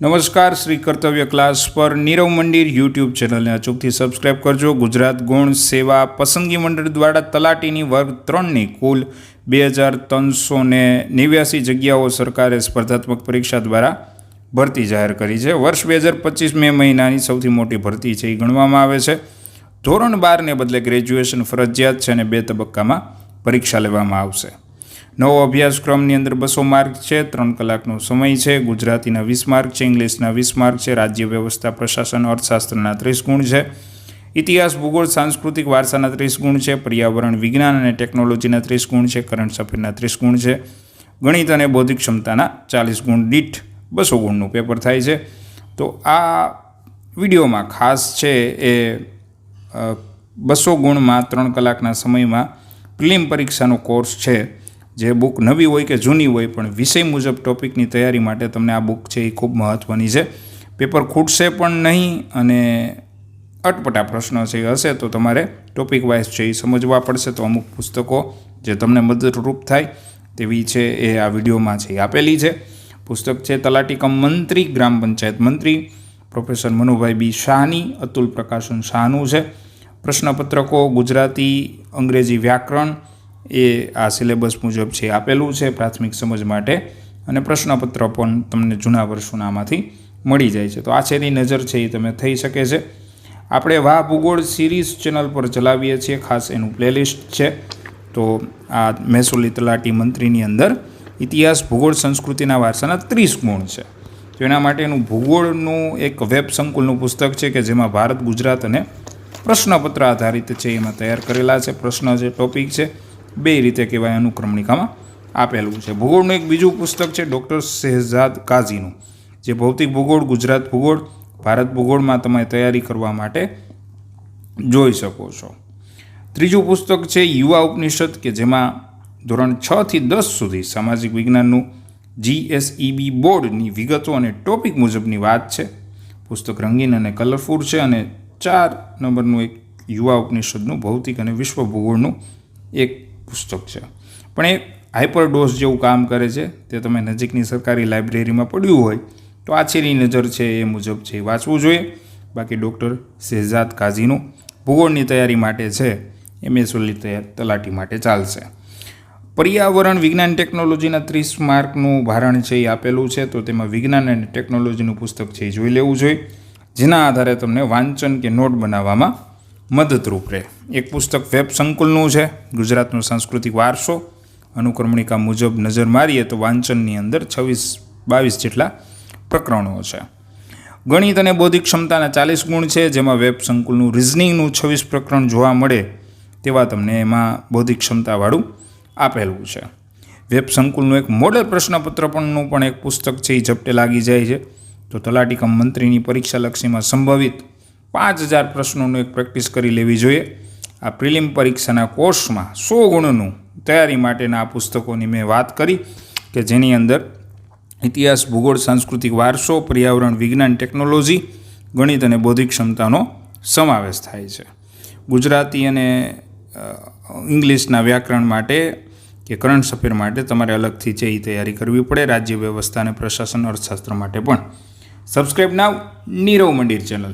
નમસ્કાર, શ્રી કર્તવ્ય ક્લાસ પર નીરવ મંદિર યુટ્યુબ ચેનલને અચૂકથી સબસ્ક્રાઇબ કરજો। ગુજરાત ગૌણ સેવા પસંદગી મંડળ દ્વારા તલાટીની વર્ગ 3ની કુલ 2389 જગ્યાઓ સરકારે સ્પર્ધાત્મક પરીક્ષા દ્વારા ભરતી જાહેર કરી છે। વર્ષ 2025 મે મહિનાની સૌથી મોટી ભરતી છે એ ગણવામાં આવે છે। ધોરણ 12ને બદલે ગ્રેજ્યુએશન ફરજિયાત છે અને 2 તબક્કામાં પરીક્ષા લેવામાં આવશે। નવો અભ્યાસક્રમની અંદર 200 માર્ક છે, 3 કલાકનો સમય છે। ગુજરાતીના 20 માર્ક છે, ઇંગ્લિશના 20 માર્ક છે, રાજ્ય વ્યવસ્થા પ્રશાસન અર્થશાસ્ત્રના 30 ગુણ છે, ઇતિહાસ ભૂગોળ સાંસ્કૃતિક વારસાના 30 ગુણ છે, પર્યાવરણ વિજ્ઞાન અને ટેકનોલોજીના 30 ગુણ છે, કરંટ અફેરના 30 ગુણ છે, ગણિત અને બૌદ્ધિક ક્ષમતાના 40 ગુણ દીઠ 200 ગુણનું પેપર થાય છે। તો આ વિડીયોમાં ખાસ છે એ 200 ગુણમાં 3 કલાકના સમયમાં પ્રિલિમ પરીક્ષાનો કોર્સ છે। જે બુક નવી હોય કે જૂની હોય પણ વિષય મુજબ ટોપિકની તૈયારી માટે તમને આ બુક છે એ ખૂબ મહત્ત્વની છે। પેપર ખૂટશે પણ નહીં અને અટપટા પ્રશ્નો છે એ હશે તો તમારે ટોપિક વાઇઝ છે એ સમજવા પડશે। તો અમુક પુસ્તકો જે તમને મદદરૂપ થાય તેવી છે એ આ વિડીયોમાં છે એ આપેલી છે। પુસ્તક છે તલાટી કમ મંત્રી ગ્રામ પંચાયત મંત્રી પ્રોફેસર મનુભાઈ બી શાહની, અતુલ પ્રકાશન શાહનું છે। પ્રશ્નપત્રકો ગુજરાતી, અંગ્રેજી વ્યાકરણ એ આ સિલેબસ મુજબ છે આપેલું છે પ્રાથમિક સમજ માટે, અને પ્રશ્નપત્ર પણ તમને જૂના વર્ષોના આમાંથી મળી જાય છે। તો આ છેની નજર છે એ તમે થઈ શકે છે। આપણે વાહ ભૂગોળ સિરીઝ ચેનલ પર ચલાવીએ છીએ, ખાસ એનું પ્લેલિસ્ટ છે। તો આ મહેસૂલી તલાટી મંત્રીની અંદર ઇતિહાસ ભૂગોળ સંસ્કૃતિના વારસાના 30 ગુણ છે। તો એના માટેનું ભૂગોળનું એક વેબ સંકુલનું પુસ્તક છે કે જેમાં ભારત, ગુજરાત અને પ્રશ્નપત્ર આધારિત છે એમાં તૈયાર કરેલા છે। પ્રશ્ન છે, ટોપિક છે, બે રીતે કહેવાય અનુક્રમણિકામાં આપેલું છે। ભૂગોળનું એક બીજું પુસ્તક છે ડૉક્ટર શહેજાદ કાઝીનું, જે ભૌતિક ભૂગોળ, ગુજરાત ભૂગોળ, ભારત ભૂગોળમાં તમે તૈયારી કરવા માટે જોઈ શકો છો। ત્રીજું પુસ્તક છે યુવા ઉપનિષદ કે જેમાં ધોરણ 6 થી 10 સુધી સામાજિક વિજ્ઞાનનું GSEB બોર્ડની વિગતો અને ટોપિક મુજબની વાત છે। પુસ્તક રંગીન અને કલરફુલ છે અને 4 નંબરનું એક યુવા ઉપનિષદનું ભૌતિક અને વિશ્વ ભૂગોળનું એક પુસ્તક છે, પણ એ હાઇપર ડોઝ જેવું કામ કરે છે। તે તમે નજીકની સરકારી લાઇબ્રેરીમાં પડ્યું હોય તો આ છેની નજર છે એ મુજબ છે વાંચવું જોઈએ। બાકી ડૉક્ટર શહેજાદ કાઝીનું ભૂગોળની તૈયારી માટે છે એ મહેસૂલી તલાટી માટે ચાલશે। પર્યાવરણ વિજ્ઞાન ટેકનોલોજીના 30 માર્કનું ભારણ છે એ આપેલું છે, તો તેમાં વિજ્ઞાન અને ટેકનોલોજીનું પુસ્તક છે એ જોઈ લેવું જોઈએ, જેના આધારે તમને વાંચન કે નોટ બનાવવામાં મદદરૂપ રહે। એક પુસ્તક વેબ સંકુલનું છે ગુજરાતનો સાંસ્કૃતિક વારસો, અનુક્રમણિકા મુજબ નજર મારીએ તો વાંચનની અંદર 26-22 જેટલા પ્રકરણો છે। ગણિત અને બૌદ્ધિક ક્ષમતાના 40 ગુણ છે, જેમાં વેબ સંકુલનું રિઝનિંગનું 26 પ્રકરણ જોવા મળે તેવા તમને એમાં બૌદ્ધિક ક્ષમતાવાળું આપેલું છે। વેબ સંકુલનું એક મોડેલ પ્રશ્નપત્ર પણ એક પુસ્તક છે એ ઝપટે લાગી જાય છે। તો તલાટી કમ મંત્રીની પરીક્ષાલક્ષીમાં સંભવિત 5000 પ્રશ્નોનું એક પ્રેક્ટિસ કરી લેવી જોઈએ। આ પ્રિલિમ પરીક્ષાના કોર્સમાં 100 ગુણનું તૈયારી માટેના આ પુસ્તકોની મેં વાત કરી કે જેની અંદર ઇતિહાસ ભૂગોળ સાંસ્કૃતિક વારસો, પર્યાવરણ વિજ્ઞાન ટેકનોલોજી, ગણિત અને બૌદ્ધિક ક્ષમતાનો સમાવેશ થાય છે। ગુજરાતી અને ઇંગ્લિશના વ્યાકરણ માટે કે કરંટ અફેર માટે તમારે અલગથી છે એ તૈયારી કરવી પડે। રાજ્ય વ્યવસ્થા અને પ્રશાસન અર્થશાસ્ત્ર માટે પણ। સબસ્ક્રાઇબ નાવ નીરવ મંદિર ચેનલ।